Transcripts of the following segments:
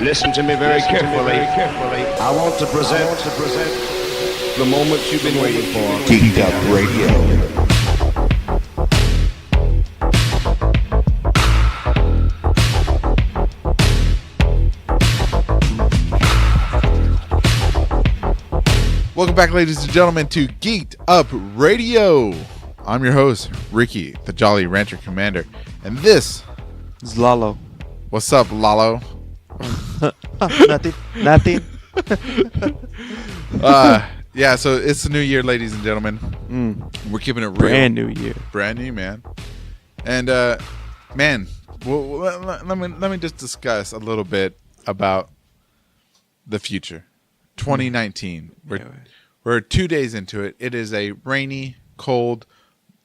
Listen to me very carefully. I want to present the moment you've been waiting for. Geek'd Radio. Welcome back, ladies and gentlemen, to Geek'd Up Radio. I'm your host, Ricky, the Jolly Rancher Commander, and this is Lalo. What's up, Lalo? Nothing. Yeah, so it's the new year, ladies and gentlemen. We're keeping it real. Brand new year. Brand new, man. And, man, let me just discuss a little bit about the future. 2019. We're 2 days into it. It is a rainy, cold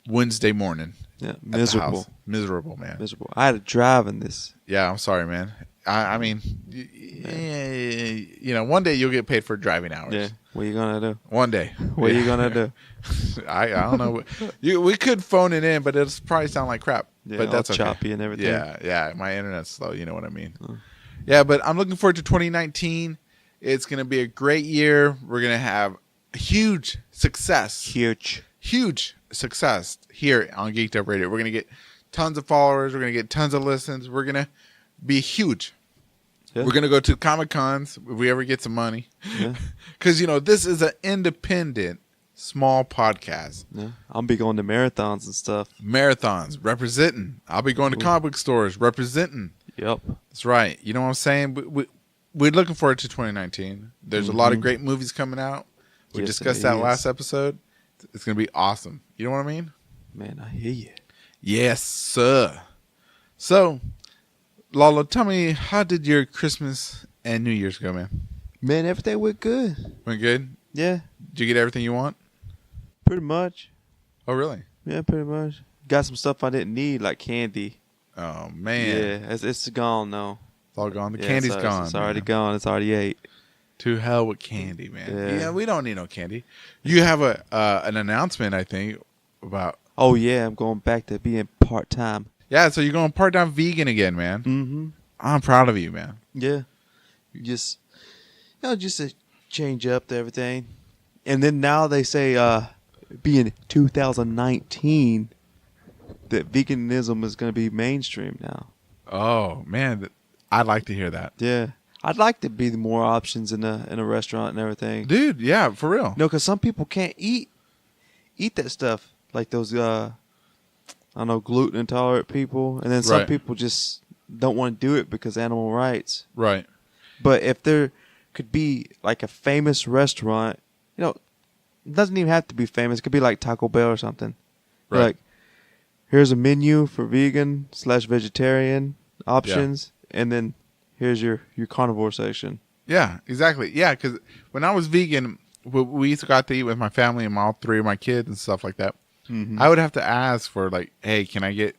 Wednesday morning. Yeah, miserable. Miserable, man. Miserable. I had to drive in this. Yeah, I'm sorry, man. I mean, you know, one day you'll get paid for driving hours. Yeah. What are you gonna do? One day. What are you gonna do? I don't know. We could phone it in, but it'll probably sound like crap. Yeah, but that's all okay. choppy and everything. Yeah. My internet's slow. You know what I mean? Yeah, but I'm looking forward to 2019. It's gonna be a great year. We're gonna have huge success. Huge success here on Geek'd Up Radio. We're gonna get tons of followers. We're gonna get tons of listens. We're gonna be huge. Yeah. We're gonna go to Comic Cons if we ever get some money. Yeah. Because you know this is an independent, small podcast. Yeah. I'll be going to marathons and stuff. Marathons representing. I'll be going to comic book stores representing. Yep. That's right. You know what I'm saying? We're looking forward to 2019. There's a lot of great movies coming out. We discussed that last episode. It's going to be awesome. You know what I mean? Man, I hear you. Yes, sir. So, Lalo, tell me, how did your Christmas and New Year's go, man? Man, everything went good. Went good? Yeah. Did you get everything you want? Pretty much. Oh, really? Yeah, pretty much. Got some stuff I didn't need, like candy. Oh, man. Yeah, it's gone now. It's all gone. The candy's gone. It's already gone. It's already ate. To hell with candy, man. Yeah, we don't need no candy. You have an announcement, I think, about... Oh, yeah, I'm going back to being part-time. Yeah, so you're going part-time vegan again, man. Mm-hmm. I'm proud of you, man. Yeah. Just to change up to everything. And then now they say, being 2019, that veganism is going to be mainstream now. Oh, man. I'd like to hear that. Yeah. I'd like to be more options in a restaurant and everything. Dude, yeah, for real. No, because some people can't eat that stuff. Like those, I don't know, gluten intolerant people. And then some people just don't want to do it because animal rights. Right. But if there could be like a famous restaurant, you know, it doesn't even have to be famous. It could be like Taco Bell or something. Right. Like, here's a menu for vegan/vegetarian options. Yeah. And then here's your carnivore section. Yeah, exactly. Yeah, because when I was vegan, we used to go out to eat with my family and all three of my kids and stuff like that. Mm-hmm. I would have to ask for like, hey, can I get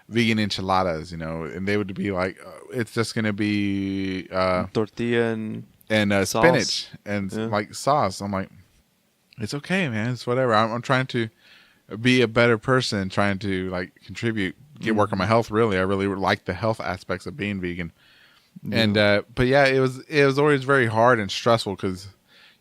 vegan enchiladas? You know, and they would be like, it's just gonna be tortilla and spinach and like sauce. I'm like, it's okay, man. It's whatever. I'm trying to be a better person, trying to like contribute. Work on my health. Really, I really like the health aspects of being vegan, and but yeah, it was always very hard and stressful because,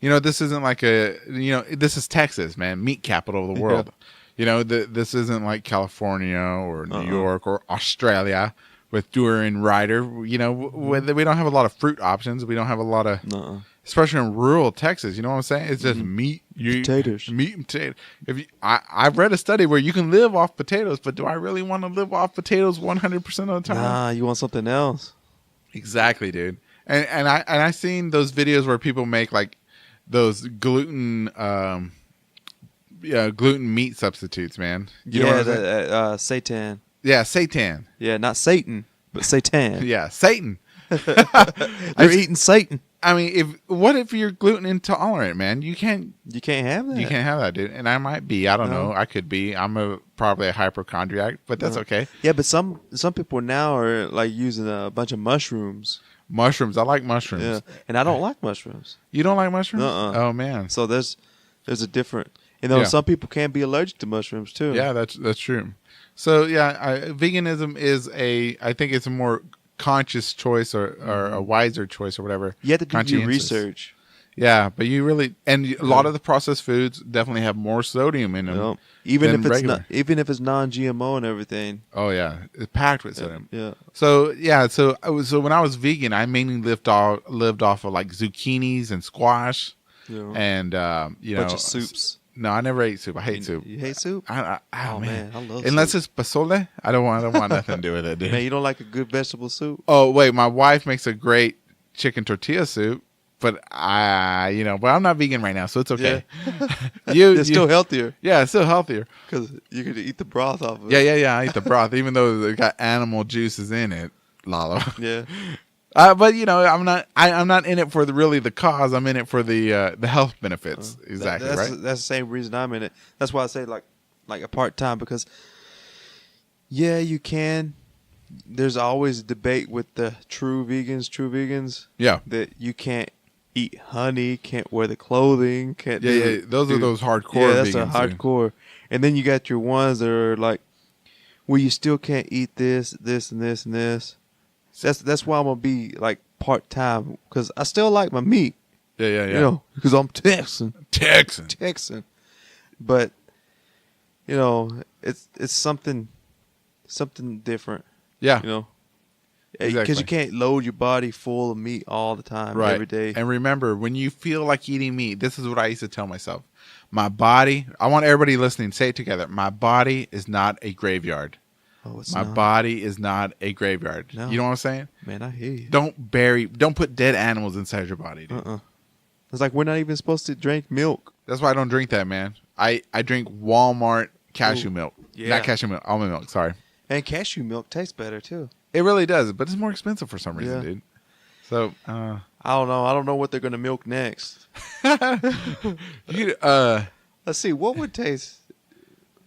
you know, this isn't like this is Texas, man, meat capital of the world. You know, this isn't like California or New York or Australia with Dura and Ryder. You know, we don't have a lot of fruit options. We don't have a lot of, especially in rural Texas. You know what I'm saying? It's just meat, potatoes, meat and potatoes. I've read a study where you can live off potatoes, but do I really want to live off potatoes 100% of the time? Nah, you want something else. Exactly, dude. And I seen those videos where people make like those gluten meat substitutes, man. You know what I'm saying? Seitan. Yeah, seitan. Yeah, not Satan, but seitan. Yeah, Satan. They're eating Satan. I mean, what if you're gluten intolerant, man? You can't have that. You can't have that, dude. And I might be. I don't know. I could be. I'm probably a hypochondriac, but that's okay. Yeah, but some people now are like using a bunch of mushrooms. Mushrooms. I like mushrooms. Yeah, and I don't like mushrooms. You don't like mushrooms? Oh man. So there's a different. And then Yeah. some people can be allergic to mushrooms too. Yeah, that's true. So yeah, veganism is I think it's a more conscious choice or a wiser choice or whatever. You have to do your Conscientious. research. Yeah, but you really, and a lot of the processed foods definitely have more sodium in them. Yep. Even than if it's regular. not, even if it's non-GMO and everything. Oh yeah, it's packed with sodium. Yeah. So yeah, so when I was vegan, I mainly lived off of like zucchinis and squash, Yeah. and you know, Bunch of soups. No, I never ate soup. I hate soup. You hate soup? Oh man, I love unless soup. it's pozole, I don't want nothing to do with it, dude. Man, you don't like a good vegetable soup? Oh wait, my wife makes a great chicken tortilla soup, but but I'm not vegan right now, so it's okay. It's still healthier yeah, it's still healthier. because you could eat the broth off of it. Yeah. I eat the broth, even though it got animal juices in it. Lalo. Yeah. But I'm not in it for the cause. I'm in it for the health benefits. Exactly, That's right? That's the same reason I'm in it. That's why I say like a part-time, because yeah, you can. There's always a debate with the true vegans Yeah. that you can't eat honey, can't wear the clothing, can't Yeah. Those are those hardcore Yeah, that's vegans. a hardcore. And then you got your ones that are like, well, you still can't eat this, this, and this, and this. That's why I'm gonna be like part-time, because I still like my meat. Yeah. You know, because I'm Texan. But it's something different. Yeah. You know, because Exactly. you can't load your body full of meat all the time, Right. every day. And remember, when you feel like eating meat, this is what I used to tell myself. My body, I want everybody listening, say it together. My body is not a graveyard. Oh, it's My not. body is not a graveyard. No. You know what I'm saying? Man, I hear you. Don't put dead animals inside your body, dude. It's like we're not even supposed to drink milk. That's why I don't drink that, man. I drink Walmart cashew Ooh. milk. Yeah. Not cashew milk, almond milk, sorry. And cashew milk tastes better too. It really does, but it's more expensive for some reason, Yeah. dude. So, I don't know. I don't know what they're gonna milk next. you, Let's see what would taste.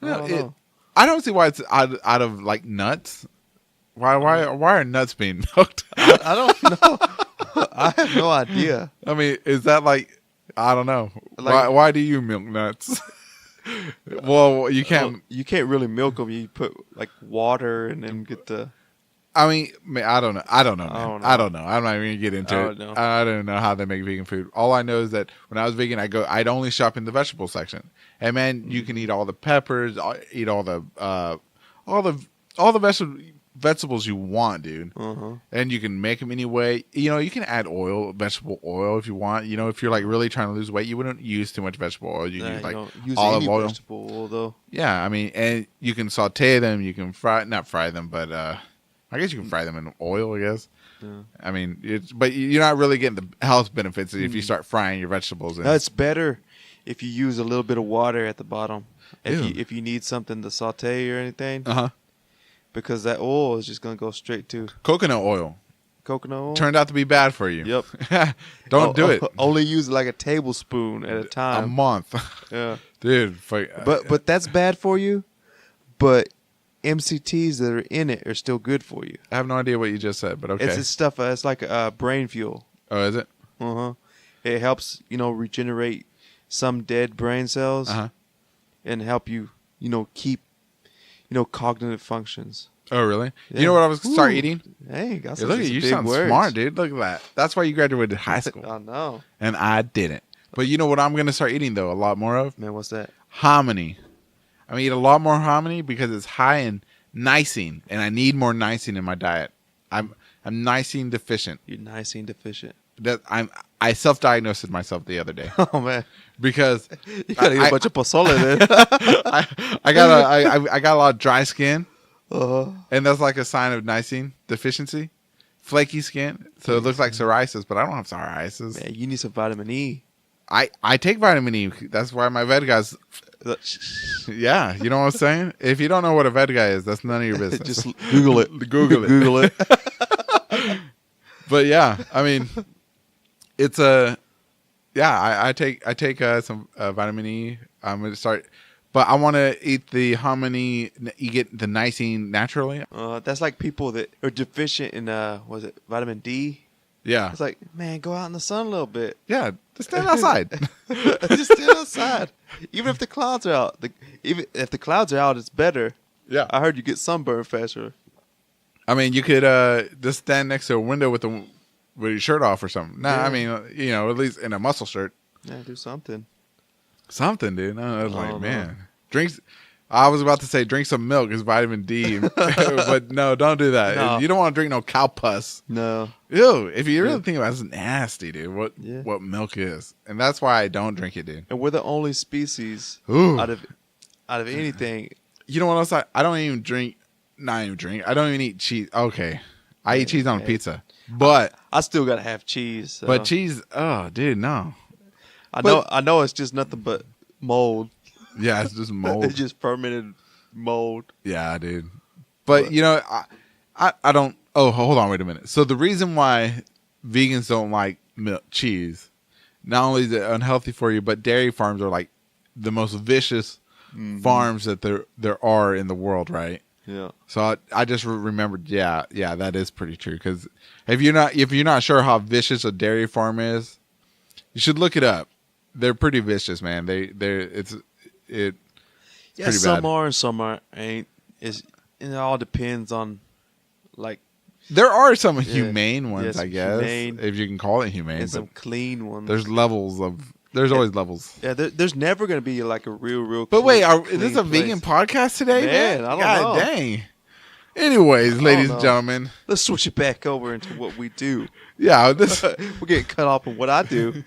I don't know. I don't see why it's out of like nuts. Why are nuts being milked? I don't know. I have no idea. I mean, is that like, I don't know. Like- why do you milk nuts? Well, you can't. You can't really milk them. You put like water and then get the. I mean, I don't know. I don't know. I I'm not even gonna get into I it. don't know. I don't know how they make vegan food. All I know is that when I was vegan, I'd only shop in the vegetable section. And man, you can eat all the peppers, eat all the vegetables you want, dude. And you can make them any way. You can add vegetable oil if you want. If you're like really trying to lose weight, you wouldn't use too much vegetable oil. You use like don't use olive any oil. vegetable oil though. Yeah, I mean, and you can saute them. You can not fry them, but I guess you can fry them in oil. I guess. Yeah. I mean, but you're not really getting the health benefits if you start frying your vegetables. No, it's better if you use a little bit of water at the bottom. Ew. If you need something to saute or anything, Uh huh. because that oil is just gonna go straight to Coconut oil coconut oil. turned out to be bad for you. Yep. Don't do it. Only use like a tablespoon at a A time. month, Yeah. dude. But that's bad for you. But MCTs that are in it are still good for you. I have no idea what you just said, but okay. It's this stuff. It's like brain fuel. Oh, is it? It helps regenerate some dead brain cells and help you keep cognitive functions. Oh, really? Yeah. You know what I was start Ooh. eating? Hey, got Hey, some look at you. big Sound words. smart, dude. Look at that. That's why you graduated high school, I know. and I didn't. But you know what I'm gonna start eating though? A lot more of Man, what's that? hominy. I'm gonna eat a lot more hominy because it's high in Nicene, and I need more Nicene in my diet. I'm Nicene deficient. You're nicene deficient. I self-diagnosed myself the other day Oh man, because you gotta eat a bunch of pozole then. I got a lot of dry skin, Uh-huh. and that's like a sign of Nicene deficiency. Flaky skin, so it looks like psoriasis, but I don't have psoriasis. Man, you need some vitamin E. I take vitamin E. That's why my VEGANISM. Yeah, you know what I'm saying? If you don't know what a VEGANISM is, that's none of your business. Just Google it. Google it. Google it. But yeah, I mean, it's a I take some vitamin E. I'm gonna start, but I want to eat the hominy. You get the Nicene naturally. That's like people that are deficient in was it vitamin D? Yeah. It's like, man, go out in the sun a little bit. Yeah. Just stand outside. Just stand outside. Even if the clouds are out. Even if the clouds are out, it's better. Yeah. I heard you get sunburned faster. I mean, you could just stand next to a window with your shirt off or something. Nah, Yeah. I mean, at least in a muscle shirt. Yeah, do something. Something, dude. No, I was like, no. man. Drinks. I was about to say drink some milk. It's vitamin D. But no, don't do that. No. You don't want to drink no cow pus. No. Ew. If you really think about it, it's nasty, dude. What milk is. And that's why I don't drink it, dude. And we're the only species Ooh. out of anything. You know what else? I don't even drink. Not even drink. I don't even eat cheese. Okay. I eat cheese on a pizza. But I still gotta have cheese. So. but cheese, oh, dude, no. I know it's just nothing but mold. Yeah, it's just mold. It's just fermented mold. Yeah, dude. But I don't. Oh, hold on, wait a minute. So the reason why vegans don't like cheese, not only is it unhealthy for you, but dairy farms are like the most vicious farms that there are in the world, right? Yeah. So I just remembered. Yeah, that is pretty true. Because if you're not sure how vicious a dairy farm is, you should look it up. They're pretty vicious, man. It's Yeah, pretty some bad. are and some ain't. It all depends on, like, There are some humane ones, Yes, I guess, humane. if you can call it humane. and But some clean ones. there's levels of. There's always levels. Yeah, there's never gonna be like a real. But clean, wait, is clean this a place. vegan podcast today, man? Man, I don't God know. dang. Anyways, ladies and know. gentlemen, Let's switch it back over into what we do. yeah, this, We're getting cut off on what I do.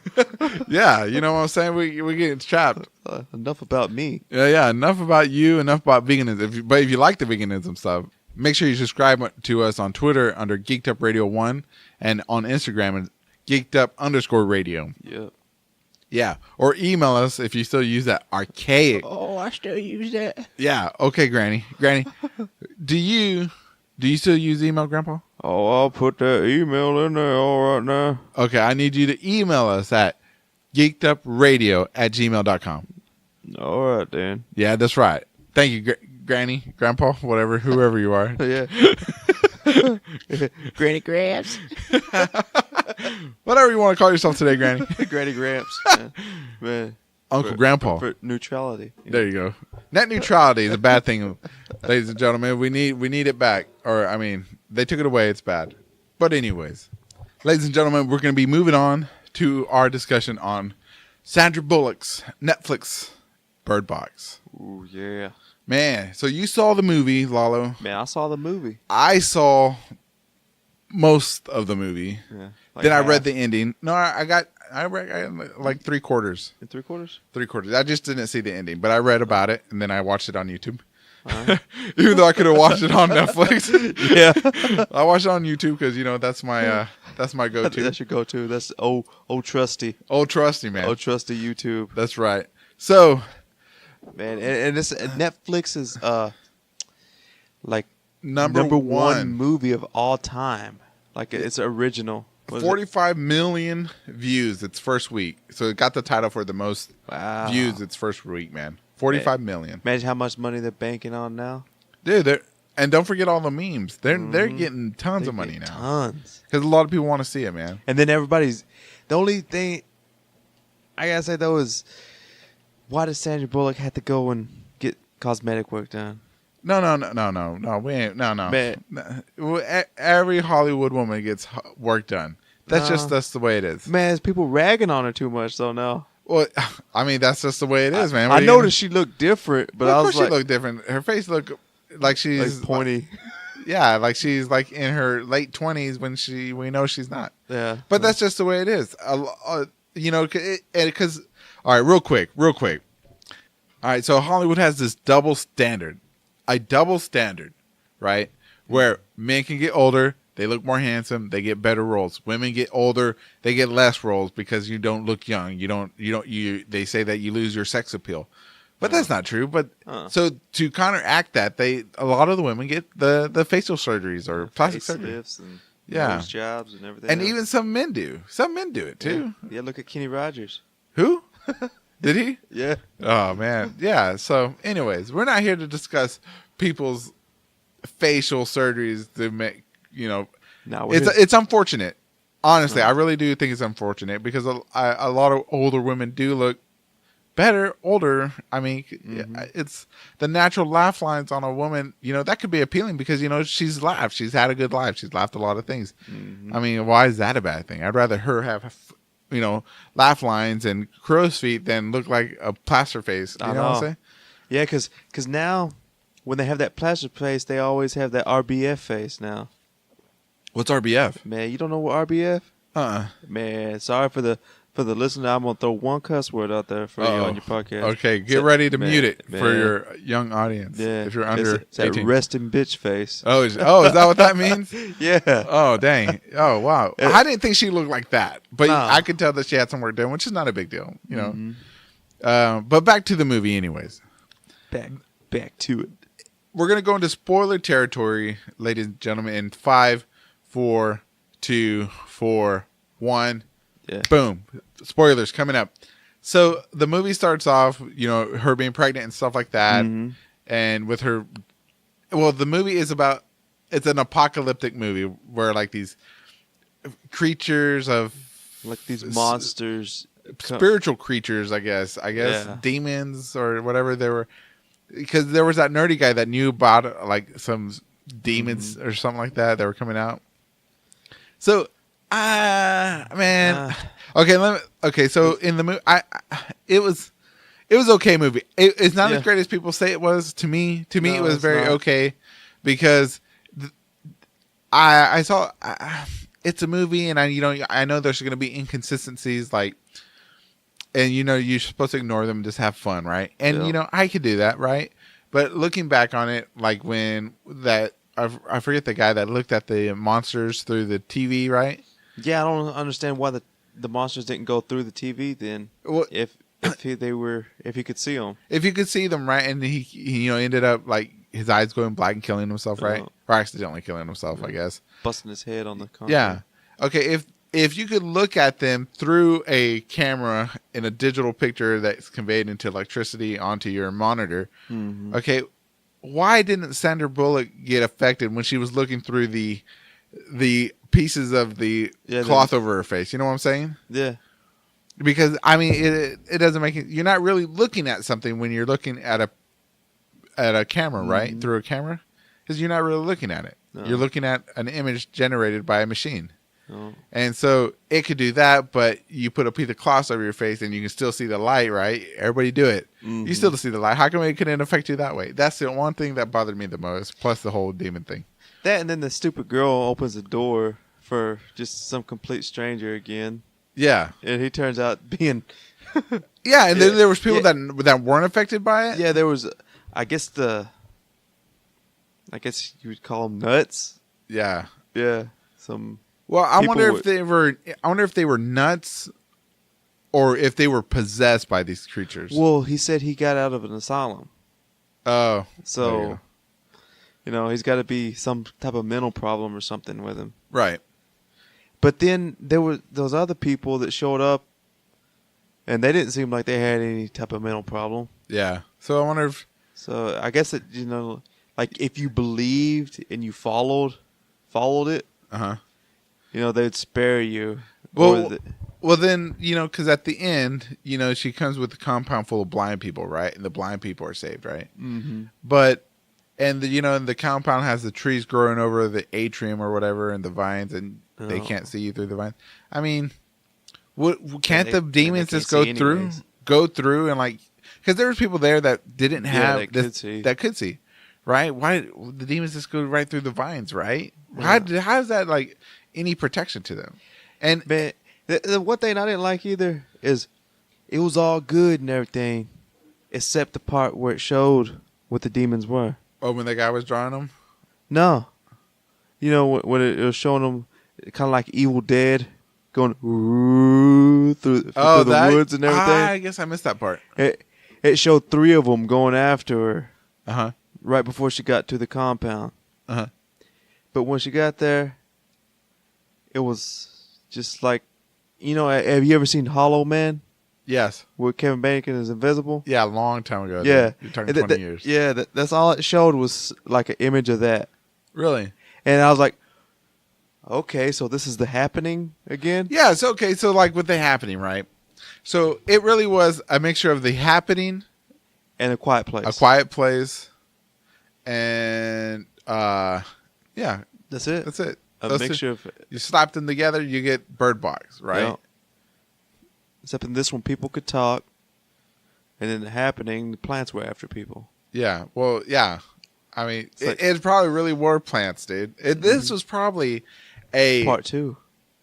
yeah, you know what I'm saying? We're getting trapped. Enough about me. Yeah. Enough about you. Enough about veganism. But if you like the veganism stuff, make sure you subscribe to us on Twitter under Geeked Up Radio 1 and on Instagram at geekedup_radio. Yeah. Yeah. Or email us if you still use that archaic. Oh, I still use that. Yeah. Okay, Granny. Granny, do you still use email, Grandpa? Oh, I'll put that email in there all right now. Okay. I need you to email us at geekedupradio@gmail.com. All right, then. Yeah, that's right. Thank you, Granny, Grandpa, whatever, whoever you are. Yeah. Granny Grabs. Whatever you want to call yourself today, Granny. Granny Gramps. Man. Uncle Grandpa. For neutrality. There you go. Net neutrality is a bad thing, ladies and gentlemen. We need it back. Or, I mean, they took it away. It's bad. But anyways, ladies and gentlemen, we're going to be moving on to our discussion on Sandra Bullock's Netflix Bird Box. Ooh, yeah. Man, so you saw the movie, Lalo. Man, I saw the movie. I saw most of the movie. Yeah. Like Then I half. read the ending. No, I read like 3/4. In 3/4? 3/4. I just didn't see the ending, but I read about it and then I watched it on YouTube. Uh-huh. Even though I could have watched it on Netflix. Yeah. I watched it on YouTube because that's my go-to. That's your go-to. That's old trusty. Oh, trusty, man. Old trusty YouTube. That's right. So, Man, and this Netflix is like number one one, movie of all time. Like it's original. What is it? 45 million views its first week. So it got the title for the most Wow. views its first week, man. 45 million. Imagine how much money they're banking on now. Dude, and don't forget all the memes. They're getting tons They of money get now. Tons. Because a lot of people want to see it, man. And then everybody's. The only thing I gotta say though is, why does Sandra Bullock have to go and get cosmetic work done? No. We ain't. No. Man. Every Hollywood woman gets work done. That's the way it is. Man, there's people ragging on her too much though now. Well, I mean, that's just the way it is, man. I noticed she looked different, but Well, I of was course like, she looked different. Her face looked like she's like pointy. Yeah, like she's like in her late 20s when we know she's not. Yeah. But that's just the way it is. Because all right, real quick. All right, so Hollywood has this double standard, right? Where men can get older, they look more handsome, they get better roles. Women get older, they get less roles because you don't look young. They say that you lose your sex appeal. But that's not true. But so to counteract that, a lot of the women get the facial surgeries or plastic surgery. Facelifts and Yeah. nose jobs and everything. And else. even some men do. Some men do it too. Yeah, look at Kenny Rogers. Who? Did he? Yeah. Oh man. Yeah. So anyways, we're not here to discuss people's facial surgeries to make, Now it's unfortunate. Honestly, I really do think it's unfortunate because a lot of older women do look better older. I mean, it's the natural laugh lines on a woman. You know, that could be appealing because, you know, she's laughed. She's had a good life. She's laughed a lot of things. I mean, why is that a bad thing? I'd rather her have, you know, laugh lines and crow's feet than look like a plaster face. You know what I'm saying? Yeah, because now when they have that plaster face, they always have that RBF face now. What's RBF? Man, you don't know what RBF? Uh-uh. Man, sorry for the listener. I'm gonna throw one cuss word out there for you on your podcast. Okay, get ready to mute it for your young audience. Yeah, if you're under it's that 18. resting bitch face. Oh, is that what that means? Yeah. Oh, dang. Oh, wow. I didn't think she looked like that, but No. I could tell that she had some work done, which is not a big deal, you know. But back to the movie, anyways. Back to it. We're gonna go into spoiler territory, ladies and gentlemen, in 5, 4, 2, 4, 1. Yeah. Boom. Spoilers coming up. So the movie starts off, you know, her being pregnant and stuff like that. And with her, well, the movie is about, it's an apocalyptic movie where like these creatures of, Like these monsters. spiritual creatures, I guess Yeah. demons or whatever they were, because there was that nerdy guy that knew about like some demons or something like that were coming out. So, man, okay. So in the movie, it was okay movie. It's not as great as people say it was. To me, it was very okay because I saw it's a movie, and I know there's going to be inconsistencies, like, and you know you're supposed to ignore them and just have fun, right? And you know I could do that, right? But looking back on it, like when that I forget the guy that looked at the monsters through the TV, right? Yeah, I don't understand why the monsters didn't go through the TV then. Well, if he could see them. If you could see them, right, and he you know ended up like his eyes going black and killing himself, right, or accidentally killing himself, I guess, busting his head on the concrete. Yeah. Okay. If you could look at them through a camera in a digital picture that's conveyed into electricity onto your monitor, okay, why didn't Sandra Bullock get affected when she was looking through the pieces of the cloth over her face? You know what I'm saying? Yeah. Because I mean, it doesn't make it. You're not really looking at something when you're looking at a camera, right? Through a camera, because you're not really looking at it. No. You're looking at an image generated by a machine. Oh. And so it could do that, but you put a piece of cloth over your face and you can still see the light, right? Everybody do it. You still see the light. How come it couldn't affect you that way? That's the one thing that bothered me the most, plus the whole demon thing. That, and then the stupid girl opens the door for just some complete stranger again. Yeah. And he turns out being... yeah, and then there was people that weren't affected by it? Yeah, there was, I guess you would call them nuts. Yeah. Yeah. Well, I wonder if they were nuts or if they were possessed by these creatures. Well, he said he got out of an asylum. Oh. So, he's got to be some type of mental problem or something with him. Right. But then there were those other people that showed up and they didn't seem like they had any type of mental problem. Yeah. So I wonder if... So I guess like if you believed and you followed it, they'd spare you. Well, then, because at the end, she comes with a compound full of blind people, right? And the blind people are saved, right? Mm-hmm. But, and the compound has the trees growing over the atrium or whatever and the vines, and they can't see you through the vines. I mean, can't the demons just go through and like, because there was people there that didn't have that could see, right? Why the demons just go right through the vines, right? Yeah. How is that like any protection to them? And the one thing I didn't like either is it was all good and everything, except the part where it showed what the demons were. Oh, when the guy was drawing them? No, when it was showing them kind of like Evil Dead. Going through the woods and everything. I guess I missed that part. It showed 3 of them going after her. Uh-huh. Right before she got to the compound. Uh-huh. But when she got there, it was just like, have you ever seen Hollow Man? Yes. Where Kevin Bacon is invisible? Yeah, a long time ago. Yeah. You're talking 20 years. Yeah, that's all it showed was like an image of that. Really? And I was like, Okay, so this is the happening again? Yeah, it's okay. So like with the happening, right? So it really was a mixture of the happening, And A Quiet Place. A Quiet Place, and yeah, That's it. that's it. A Those two- mixture of. you slap them together, you get Bird Box, right? Yeah. Except in this one, people could talk. And in the happening, the plants were after people. Yeah. Well, yeah. I mean, It's it probably really were plants, dude. This was probably a Part 2.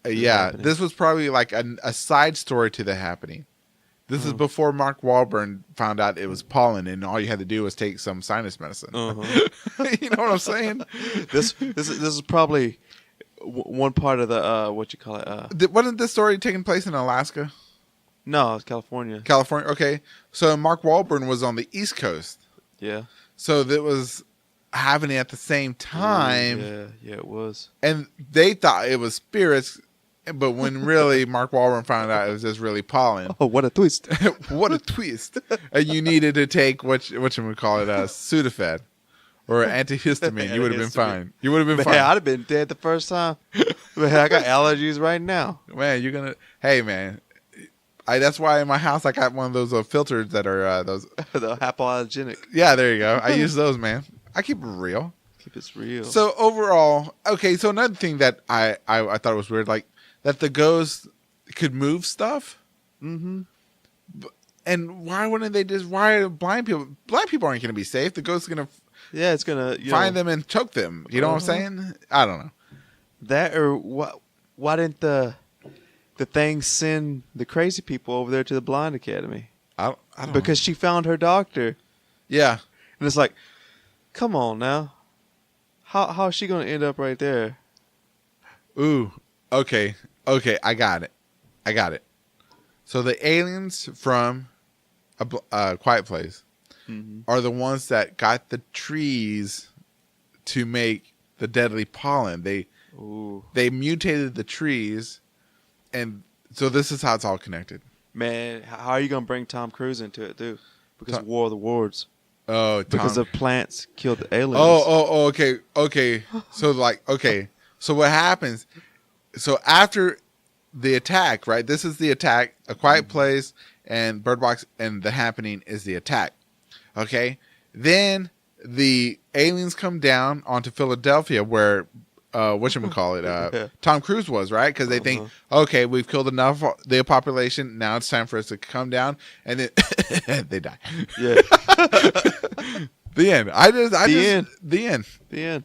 yeah. Happening. This was probably like a side story to the happening. This is before Mark Wahlberg found out it was pollen, and all you had to do was take some sinus medicine. You know what I'm saying? This is probably one part of the what you call it. Wasn't this story taking place in Alaska, No, it's California. California? Okay, so Mark Wahlberg was on the East Coast, Yeah. so that was happening at the same time, Yeah, it was. and they thought it was spirits, but when really Mark Wahlberg found out it was just really pollen. Oh, what a twist! What a twist! And you needed to take what you would call it, Sudafed or antihistamine. You would have been fine. You would have been Man, fine. I'd have been dead the first time. Man, I got allergies right now. Man, you're gonna. Hey, man. That's why in my house I got one of those filters that are those. The hypoallergenic. Yeah, there you go. I use those, man. I keep it real. Keep it real. So overall, okay. So another thing that I thought was weird, like that the ghost could move stuff. Mm-hmm. And why wouldn't they just? Why are blind people? Blind people aren't going to be safe. The ghost is going to Yeah, it's gonna find them and choke them. You know what I'm saying? I don't know. That or what? Why didn't the thing send the crazy people over there to the blind academy? I don't Because she found her doctor, yeah. and it's like, come on now, how is she gonna end up right there? Ooh. Okay. I got it. So the aliens from a Quiet Place are the ones that got the trees to make the deadly pollen. They mutated the trees, and so this is how it's all connected. Man, how are you gonna bring Tom Cruise into it, dude? Because of War of the Worlds. Oh, Because the plants killed the aliens. Oh, okay. So what happens? So after the attack, right? This is the attack. A Quiet Place and Bird Box and The Happening is the attack. Okay. Then the aliens come down onto Philadelphia, where whatchamacallit, Tom Cruise was, right? Because they think, okay, we've killed enough of the population. Now it's time for us to come down, and then they die. Yeah. The end. The end. The end.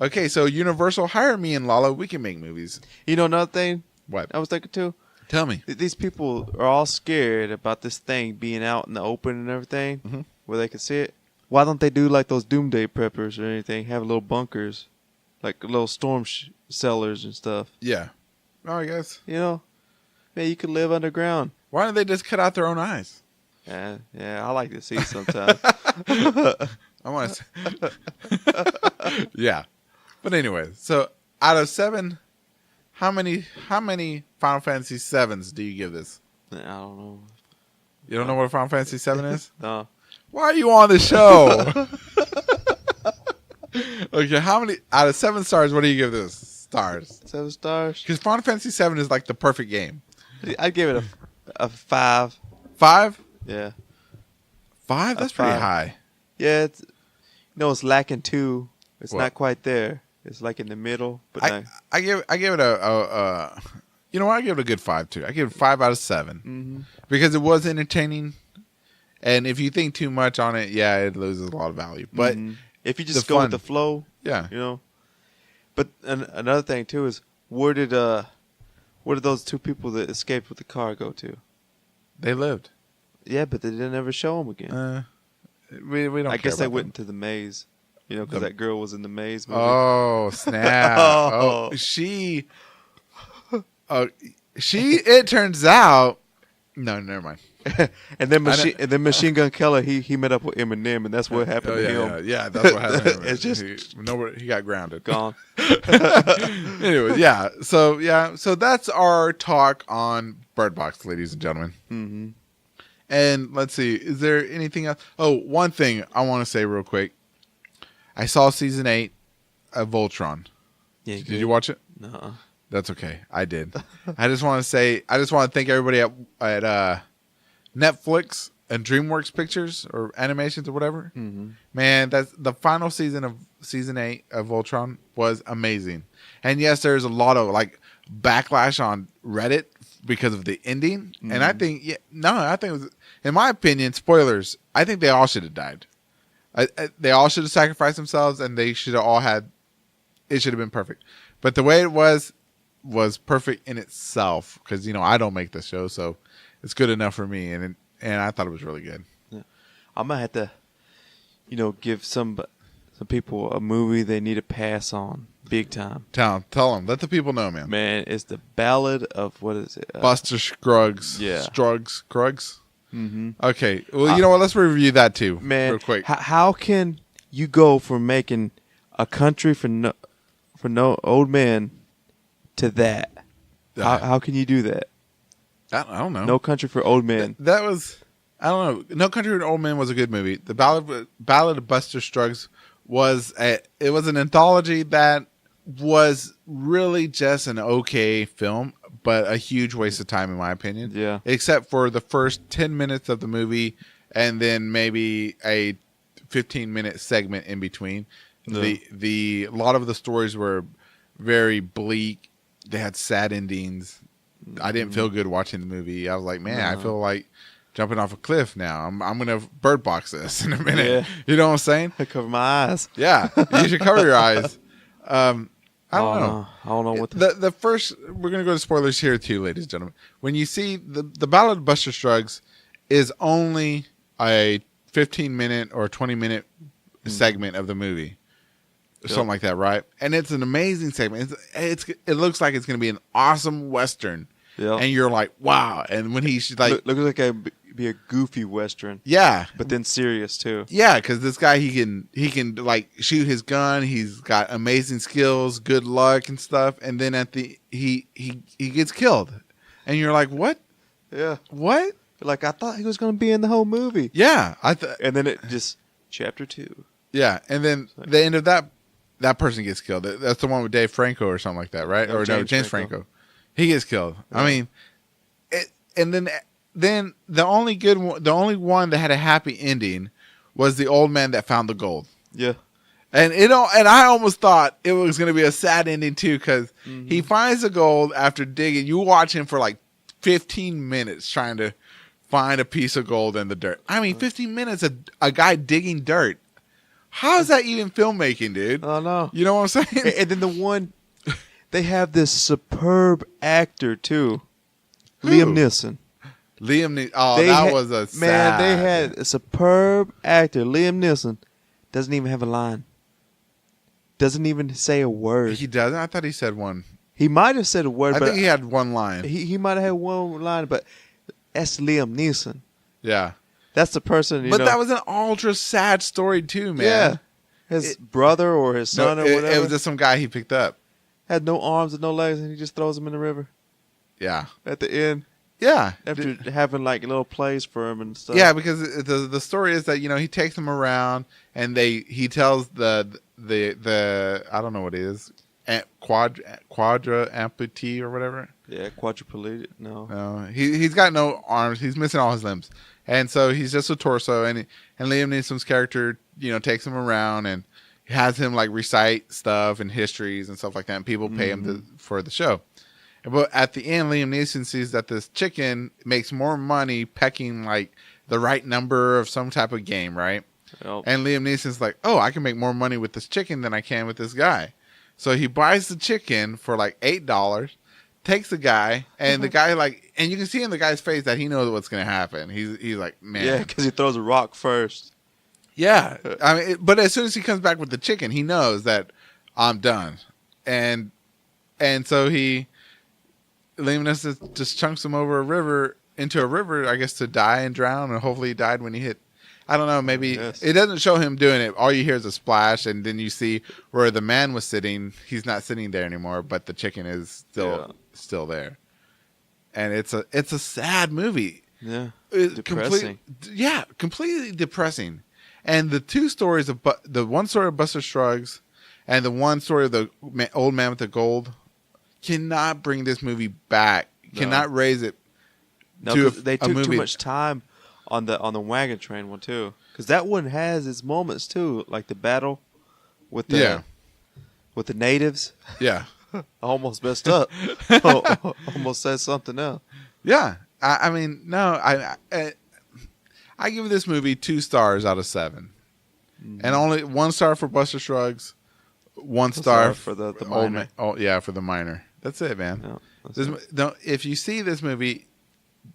Okay, so Universal, hire me and Lala. We can make movies. You know another thing What? I was thinking too? Tell me. These people are all scared about this thing being out in the open and everything, where they can see it. Why don't they do like those doomsday preppers or anything? Have little bunkers, like little storm cellars and stuff. Yeah. Oh, I guess. You know, man, you could live underground. Why don't they just cut out their own eyes? Yeah, I like to see sometimes. I want to. Yeah. But anyway, so out of 7, how many Final Fantasy 7s do you give this? I don't know. You don't know what a Final Fantasy 7 is? No. Why are you on the show? Okay, how many out of 7 stars? What do you give this? Stars? 7 stars. Because Final Fantasy 7 is like the perfect game. I'd give it a 5. 5? Yeah. 5? That's A pretty 5. high. Yeah, it's lacking 2. It's What? not quite there. It's like in the middle, but I give it a you know what? I give it a good 5 too. I give it 5 out of 7 because it was entertaining, and if you think too much on it, yeah, it loses a lot of value. But if you just the go fun. with the flow, yeah, you know. But another thing too is where did those 2 people that escaped with the car go to? they lived. Yeah, but they didn't ever show them again. We don't. I guess care they about went into the maze, you know, because that girl was in the maze movie. Oh snap! Oh. She. It turns out. No, never mind. and then Machine Gun Kelly, he met up with Eminem, and that's what happened to him. Yeah, that's what happened. To him. It's just he got grounded. gone. Anyway, so that's our talk on Bird Box, ladies and gentlemen. Mm-hmm. And let's see, is there anything else? Oh, one thing I want to say real quick. I saw season 8 of Voltron. Yeah, Did you watch it? No. That's okay. I did. I just want to thank everybody at Netflix and DreamWorks Pictures or Animations or whatever. Mm-hmm. Man, that's the final season of season 8 of Voltron was amazing. And yes, there's a lot of like backlash on Reddit because of the ending. Mm-hmm. And I think, I think it was, in my opinion, spoilers, I think they all should have died. They all should have sacrificed themselves, and they should have all had, it should have been perfect. But the way it was perfect in itself, because, I don't make the show, so it's good enough for me. And I thought it was really good. Yeah. I'm going to have to, give some people a movie they need to pass on big time. Tell them. Let the people know, man. Man, it's the Ballad of, what is it? Buster Scruggs. Yeah. Scruggs. Mm-hmm. Okay. Well, you know what? Let's review that too, man, real quick. How can you go from making a country for no old men to that? How can you do that? I don't know. No Country for Old Men. That was, I don't know. No Country for Old Men was a good movie. The Ballad of Buster Scruggs was an anthology that was really just an okay film, but a huge waste of time in my opinion. Yeah. Except for the first 10 minutes of the movie and then maybe a 15-minute segment in between. Yeah. A lot of the stories were very bleak. They had sad endings. I didn't feel good watching the movie. I was like, man, I feel like jumping off a cliff now. I'm gonna BIRDBOX this in a minute. Yeah. You know what I'm saying? I cover my eyes. Yeah, you should cover your eyes. I don't know. I don't know what The first. We're gonna go to spoilers here too, ladies and gentlemen. When you see the Ballad of Buster Scruggs is only a 15-minute or 20-minute segment of the movie. Something like that, right? And it's an amazing segment. It looks like it's going to be an awesome Western. Yeah. And you're like, wow. And when he's like... Looks like it'd be a goofy Western. Yeah. But then serious, too. Yeah, because this guy, he can like shoot his gun. He's got amazing skills, good luck and stuff. And then he gets killed. And you're like, what? Yeah. What? Like, I thought he was going to be in the whole movie. Yeah. And then it just... Chapter 2. Yeah. And then the end of that person gets killed. That's the one with Dave Franco or something like that, right? No, or James Franco. He gets killed. Yeah. I mean, and then the only one that had a happy ending was the old man that found the gold. Yeah. And I almost thought it was going to be a sad ending too, because he finds the gold after digging. You watch him for like 15 minutes trying to find a piece of gold in the dirt. I mean, 15 minutes a guy digging dirt. How is that even filmmaking, dude? I know. You know what I'm saying? And then the one, they have this superb actor too, Who? Liam Neeson. Oh, that was a sad. Man, they had a superb actor, Liam Neeson. Doesn't even have a line. Doesn't even say a word. He doesn't? I thought he said one. He might have said a word, I but think he had one line. He might have had one line, but that's Liam Neeson. Yeah. That's the person, But that was an ultra sad story too, man. Yeah. His brother or his son or whatever. It was just some guy he picked up. Had no arms and no legs, and he just throws him in the river. Yeah. At the end. Yeah. After having like little plays for him and stuff. Yeah, because the story is that, he takes them around and he tells the I don't know what it is, quadra amputee or whatever. Yeah, quadriplegic. No. He's got no arms. He's missing all his limbs. And so he's just a torso, and Liam Neeson's character, takes him around and has him like recite stuff and histories and stuff like that, and people pay him for the show. But at the end, Liam Neeson sees that this chicken makes more money pecking like the right number of some type of game, right? Yep. And Liam Neeson's like, oh, I can make more money with this chicken than I can with this guy. So he buys the chicken for like $8. Takes the guy, and the guy and you can see in the guy's face that he knows what's going to happen. He's like, man. Yeah, because he throws a rock first. Yeah. I mean, but as soon as he comes back with the chicken, he knows that I'm done. And so Liam Neeson just chunks him into a river, I guess, to die and drown, and hopefully he died when he hit. I don't know, maybe it doesn't show him doing it. All you hear is a splash, and then you see where the man was sitting. He's not sitting there anymore, but the chicken is still there. And it's a sad movie. Yeah. Depressing. Completely depressing. And the two stories of the one story of Buster Scruggs And the one story of the old man with the gold cannot bring this movie back. No. Cannot raise it. No, to 'cause they took too much time on the wagon train one too. Because that one has its moments too, like the battle with the natives. Yeah. I almost messed up. Almost said something else. Yeah. I mean, no, I give this movie 2 stars out of 7. Mm-hmm. And only 1 star for Buster Shrugs, 1 star for the old miner. man. Oh yeah, for the miner. That's it, man. No, that's This, it. don't, if you see this movie,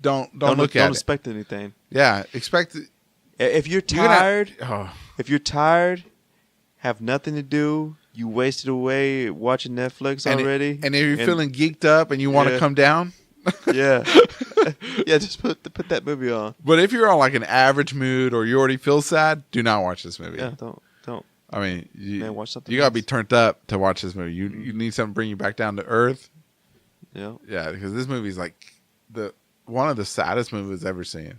don't look Don't at it. expect anything. Yeah, expect. If you're You're gonna- tired, oh, if you're tired, have nothing to do, you wasted away watching Netflix and already. and if you're feeling geeked up and you want to Yeah. come down, yeah, yeah, just put that movie on. but if you're on like an average mood or you already feel sad, do not watch this movie. Yeah, don't. I mean, Man, watch something you gotta else. be turned up to watch this movie. You need something to bring you back down to earth. Yeah, Yeah, because this movie's like one of the saddest movies I've ever seen.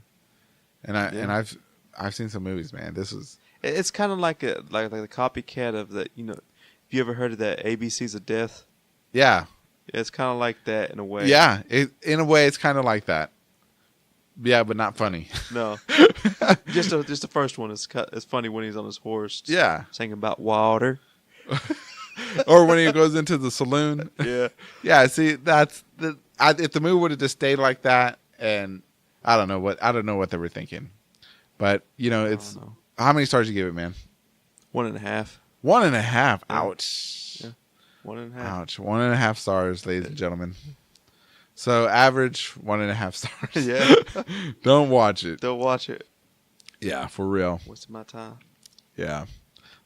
And I've seen some movies, man. This was it's kind of like the copycat of the. Have you ever heard of that ABCs of Death? yeah. It's kind of like that in a way. Yeah, in a way, it's kind of like that. Yeah, but not funny. No, just the first one is it's funny when he's on his horse. Yeah, Singing about water. or when he goes into the saloon. Yeah. Yeah, see, that's if the movie would have just stayed like that, and I don't know what they were thinking, but it's know. how many stars you give it, man? 1.5. 1.5. Yeah. Ouch. Yeah. 1.5. Ouch. 1.5 stars, ladies and gentlemen. So average 1.5 stars. Yeah. Don't watch it. Don't watch it. Yeah, for real. Wasting my time. Yeah.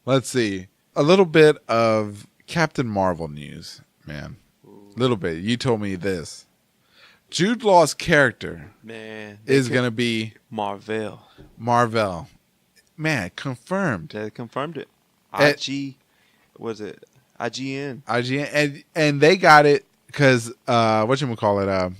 Let's see. A little bit of Captain Marvel news, man. A little bit. You told me this. Jude Law's character Man. is going to be Marvel. Marvel. Man, confirmed. They confirmed it. It- Was it? IGN. IGN. And they got it because, whatchamacallit,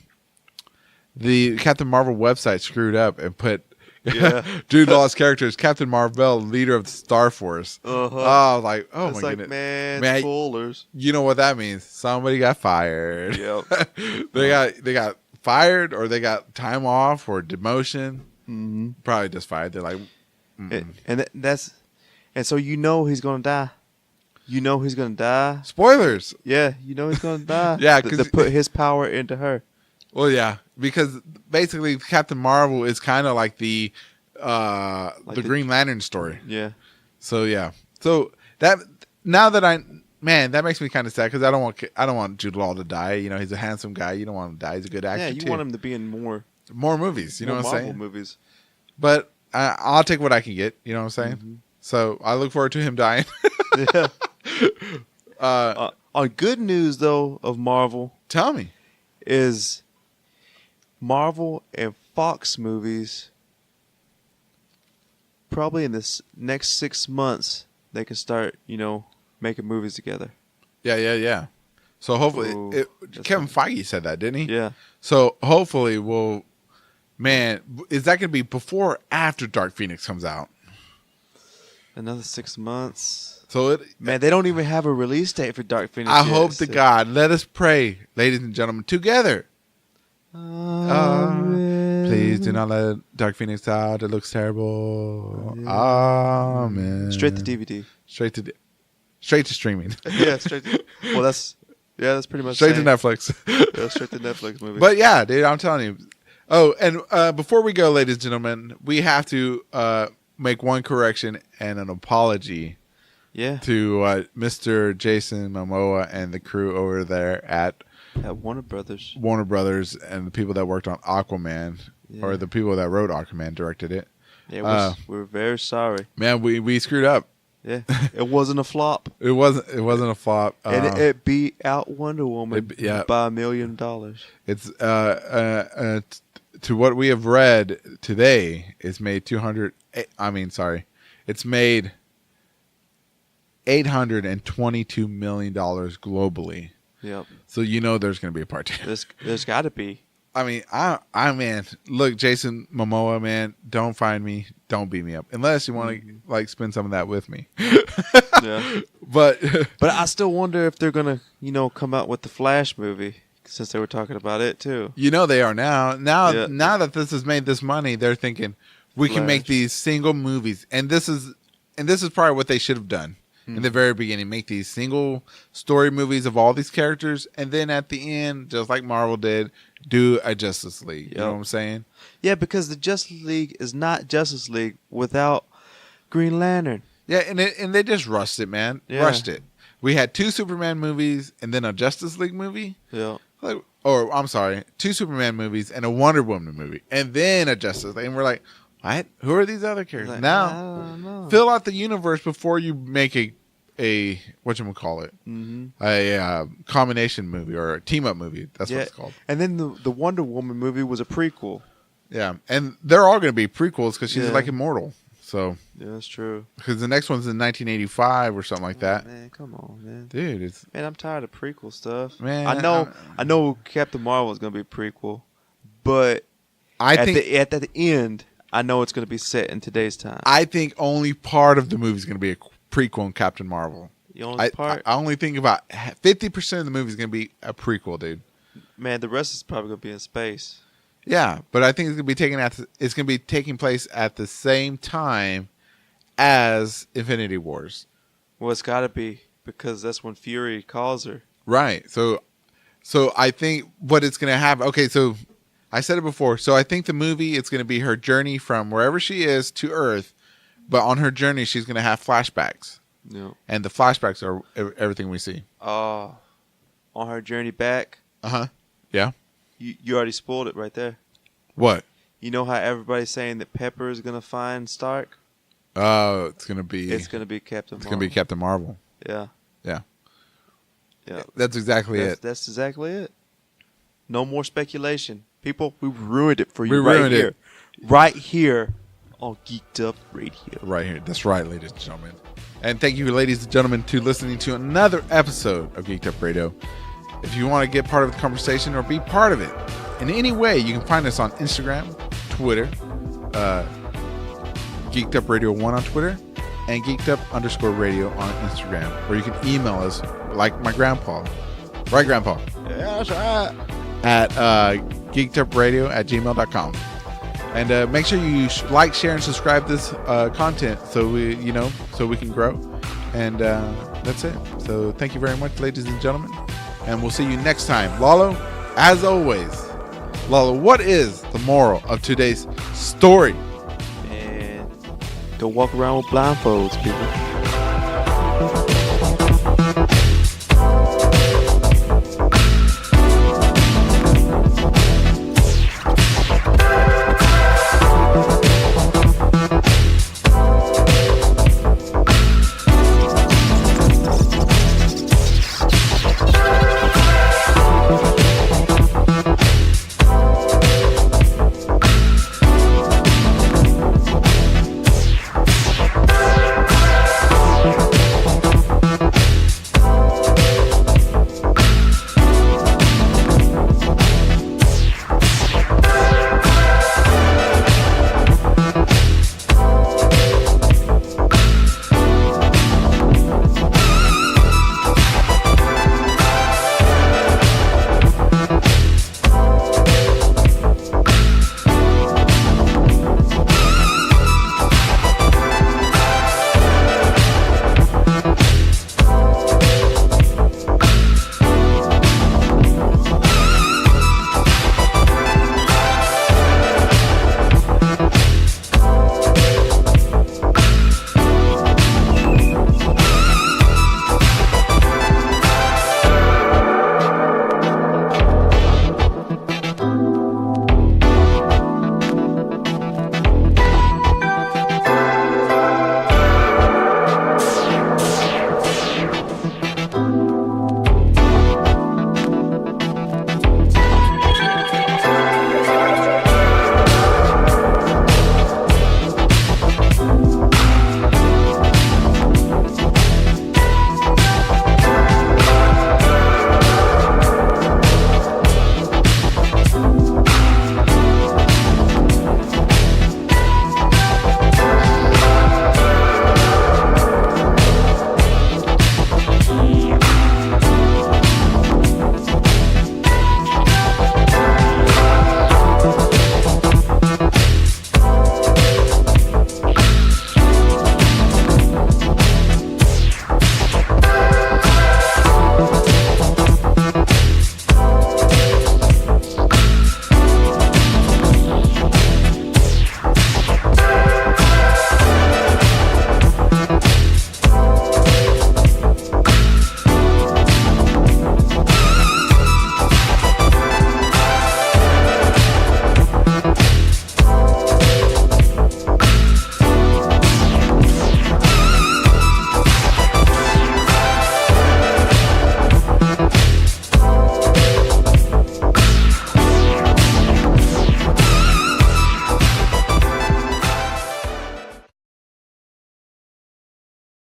the Captain Marvel website screwed up and put Yeah. Jude Law's character is Captain Marvel, leader of the Star Force. Uh-huh. Oh, I was like, oh It's my like, goodness. man, Man, spoilers. You know what that means? Somebody got fired. Yep. they got fired, or they got time off, or demotion. Mm-hmm. Probably just fired. They're like, And so he's gonna die. You know he's gonna die. spoilers. Yeah, you know he's gonna die. Yeah, to 'cause- put his power into her. Well, yeah, because basically Captain Marvel is kind of like the the- Green Lantern story. Yeah. So yeah, so that that makes me kind of sad because I don't want Jude Law to die. He's a handsome guy. You don't want him to die. He's a good actor. Yeah, you too. want him to be in more movies. You know what I'm Marvel saying? movies. But I'll take what I can get. You know what I'm saying? Mm-hmm. So I look forward to him dying. Yeah. On good news though of Marvel Tell me. is Marvel and Fox movies probably in this next 6 months they can start, making movies together. Yeah. So hopefully, Ooh, that's Kevin Feige said that, didn't he? Yeah. So hopefully man, is that going to be before or after Dark Phoenix comes out? Another 6 months. So Man, they don't even have a release date for Dark Phoenix. I yet, hope to so- God, let us pray, ladies and gentlemen, together. Amen. Please do not let Dark Phoenix out. It looks terrible. Amen. Straight to DVD. Straight to streaming. Yeah, straight to. Well, that's pretty much Straight to same. Netflix. Yeah, straight to Netflix movie. But yeah, dude, I'm telling you. Oh, and before we go, ladies and gentlemen, we have to make one correction and an apology yeah, to Mr. Jason Momoa and the crew over there at at Warner Brothers. Warner Brothers and the people that worked on Aquaman, Yeah. or the people that wrote Aquaman, directed it. Yeah, we're very sorry. Man, we screwed up. Yeah, it wasn't a flop, It wasn't a flop. and it beat out Wonder Woman yeah. by $1 million. It's to what we have read today, it's made it's made $822 million globally. Yep, So there's going to be a part 2. there's got to be. I mean, man, look, Jason Momoa, man, don't find me, don't beat me up, unless you want to spend some of that with me. Yeah, But But I still wonder if they're gonna, come out with the Flash movie, since they were talking about it too. they are now. Now Yeah. now that this has made this money, they're thinking we can make Flash. these single movies, and this is probably what they should have done in the very beginning. Make these single story movies of all these characters, and then at the end, just like Marvel did, do a Justice League. You know Yep. what I'm saying? Yeah, because the Justice League is not Justice League without Green Lantern. Yeah, and they just rushed it, man. Yeah. Rushed it. We had 2 Superman movies and then a Justice League movie. Yeah. Or I'm sorry, 2 Superman movies and a Wonder Woman movie, and then a Justice League. And we're like, what? Who are these other characters? Like, Now, I don't know. fill out the universe before you make a whatchamacallit, a combination movie or a team up movie. That's what it's called. And then the Wonder Woman movie was a prequel. Yeah, and they're all going to be prequels because she's Yeah. like immortal. So Yeah, that's true. because the next one's in 1985 or something like that. Man, come on, man. Dude, it's Man, I'm tired of prequel stuff. Man, I know Captain Marvel is gonna be a prequel, but I at think the end, I know it's gonna be set in today's time. I think only part of the movie is going to be a prequel in Captain Marvel. The only part, I only think about 50% of the movie is going to be a prequel, dude. man, the rest is probably gonna be in space. Yeah, but I think it's going to be taking place at the same time as Infinity Wars. Well, it's gotta be because that's when Fury calls her. Right. So I think what it's going to have. Okay, so I said it before. So I think the movie, it's going to be her journey from wherever she is to Earth, but on her journey she's going to have flashbacks. Yeah. And the flashbacks are everything we see. On her journey back, Yeah. you already spoiled it right there. What? You know how everybody's saying that Pepper is gonna find Stark? Oh, it's going to be It's gonna be Captain Marvel. It's going to be Captain Marvel. Yeah. Yeah. Yeah. That's exactly it. That's exactly it. No more speculation. People, we ruined it for you We right ruined here. it. Right here on Geek'd Up Radio. Right here. That's right, ladies and gentlemen. And thank you, ladies and gentlemen, to listening to another episode of Geek'd Up Radio. If you want to get part of the conversation or be part of it in any way, you can find us on Instagram, Twitter, Geek'd Up Radio 1 on Twitter, and Geek'd Up_radio on Instagram. Or you can email us like my grandpa. Right, Grandpa? Yeah, that's right. At geekedupradio@gmail.com. And make sure you like, share, and subscribe this content so we can grow. And that's it. So thank you very much, ladies and gentlemen. And we'll see you next time. Lalo, as always, Lalo, what is the moral of today's story? And don't walk around with blindfolds, people.